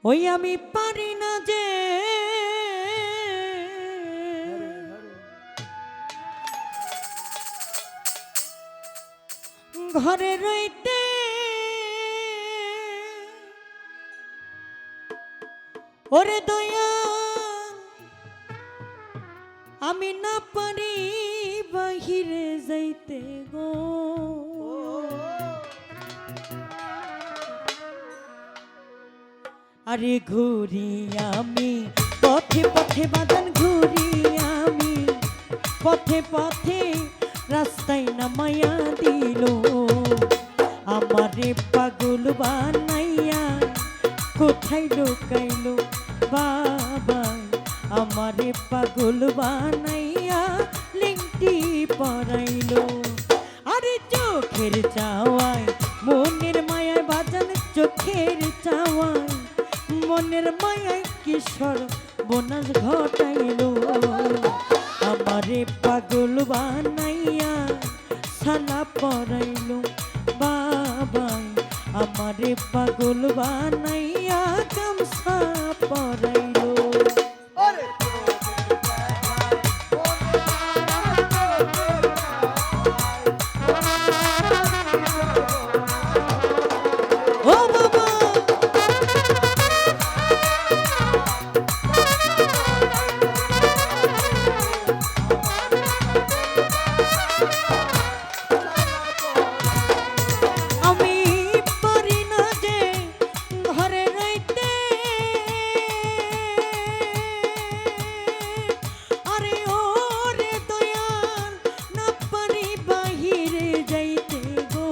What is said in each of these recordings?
ওই আমি পারি না যে ঘরে রইতে, ওরে দয়া আমি না পারি বাহিরে যাইতে গো। আরে ঘুরি আমি পথে পথে বাদন, ঘুরি আমি পথে পথে, রাস্তায় নামাইয়া দিল আমারে পাগল বানাইয়া, কোথায় লুকাইলো বাবা আমারে পাগল বানাইয়া, লিংটি পরাইলো। আরে চোখের চাওয়ায় মনের মায়ায় বাজান, চোখের চাওয়ায় মনের মায়ায় কিশোর বনাস ঘটাইলো, আমারে পাগল বানাইয়া সালা পরাইলো বাবা, আমারে পাগল বানাইয়া গামছা পরাইলো। ও বাবা আমি পারি না যে ঘরে রইতে, আরে ওরে দয়াল না পারি বাহিরে যাইতে গো।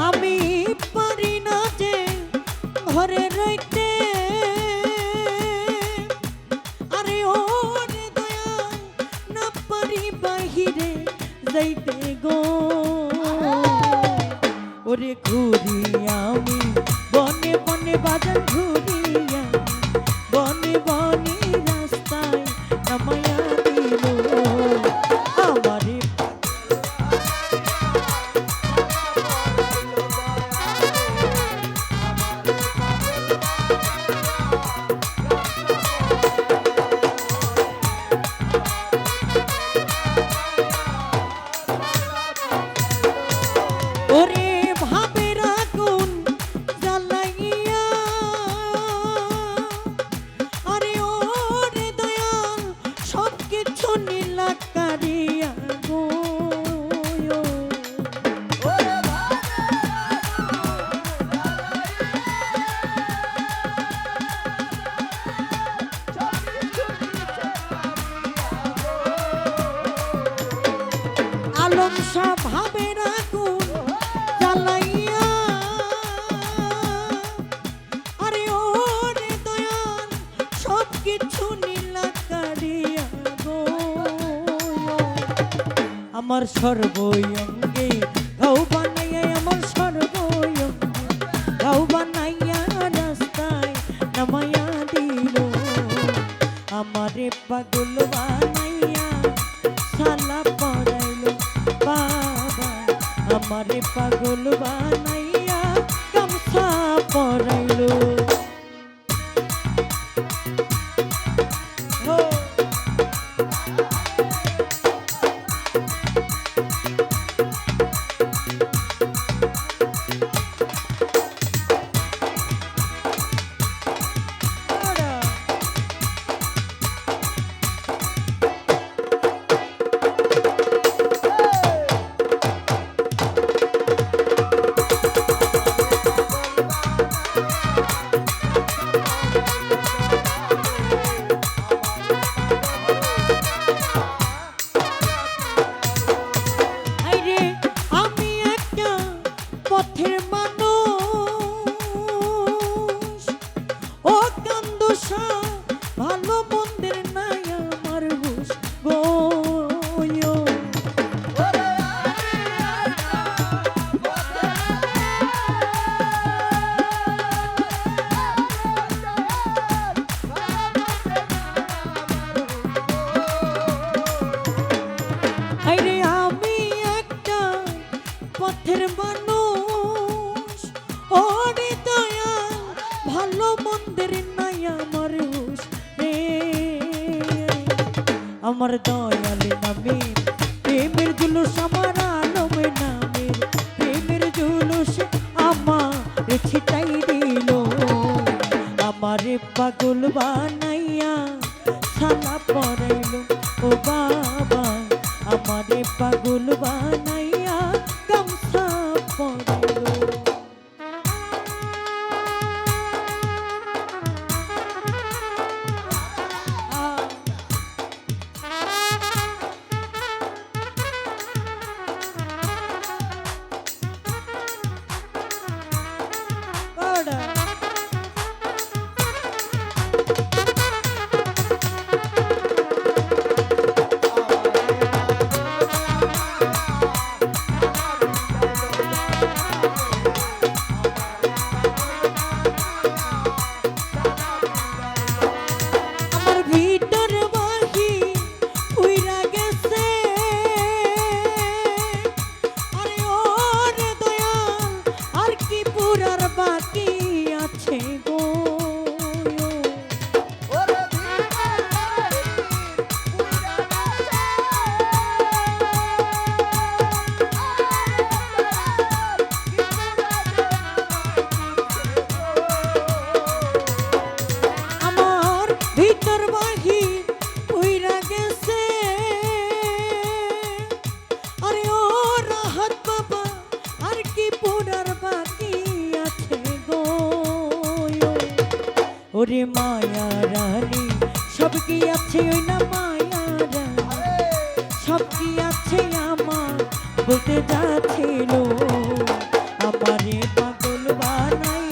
আমি পারি না যে ঘরে রইতে, আরে ওরে দয়াল না পারি বাহিরে যাইতে গো। ওরে ঘুরি আমি বনে বনে বাজার, ঘুরি আমি বনে বনে, রাস্তায় নামাইয়া দিল আমারে। ওরে ভাবের আগুন জ্বালাইয়া, আরে ওরে দয়াল সব কিছু নীলা কারিয়া গো। আলম সব ভাবের আগুন জ্বালাইয়া, আরে ওরে দয়াল সব কিছু নীলা কারিয়া গো। আমার সর্বঙ্গে ঘাও বানাইয়া, আমার সর্বঙ্গে ঘাও বানাইয়া, রাস্তায় নামাইয়া দিল আমারে পাগল বানাইয়া সালা পরাইলো বাবা, আমারে পাগল বানাইয়া গামছা পরাইলো। মন্দির নাই আমার হুশ রে আমার দয়াল নামের প্রেমের জুলুস আমার আলমের নামের প্রেমের জুলুস আমার ছিটাই দিল আমারে পাগল বানাইয়া ছালা পরাইল ও বাবা আমারে পাগল বানাইয়া গামছা পরাইল ওরে মায়া রানী সব কি আছে ওই না মায়া রানী সব কি আছে আমার বলতে যাচ্ছিল আমারে পাগল বানাই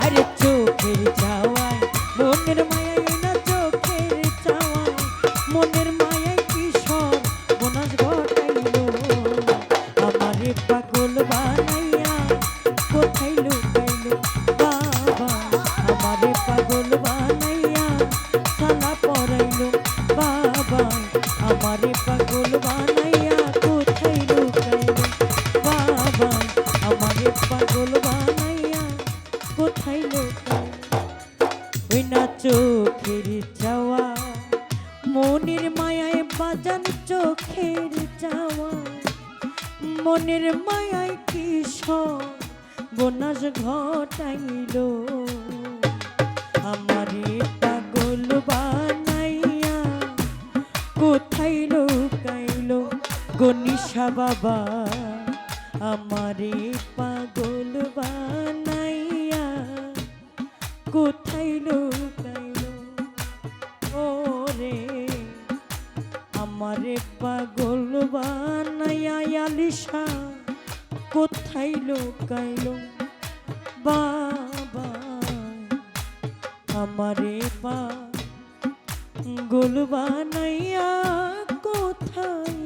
আরে চোখের চাওয়ায় মনের মায়ায় না চোখের চাওয়ায় মনের মায়ায় কিশোর বনাস ঘটাইল আমারে পাগল বানাইয়া কোথায় লুকাইল বাবা আমারে পাগল বানাইয়া ছালা পরাইল বাবা আমারে পাগল বানাইয়া কোথায় লুকাইল বাবা আমারে পাগল বানাইয়া কোথায় লুকাইল ওই না চোখের চাওয়া মনের মায়ায় বাজান চোখের চাওয়া মনের মায়ায় কিশোর বনাস ঘটাইল আমারে পাগল বানাইয়া কোথায় লুকাইল গনিশা বাবা আমারে পাগল বানাইয়া কোথায় লুকাইল ওরে আমারে পাগল বানাইয়া আলিশা কোথায় লুকাইল বাবা আমারে পাগল বানাইয়া কোথায়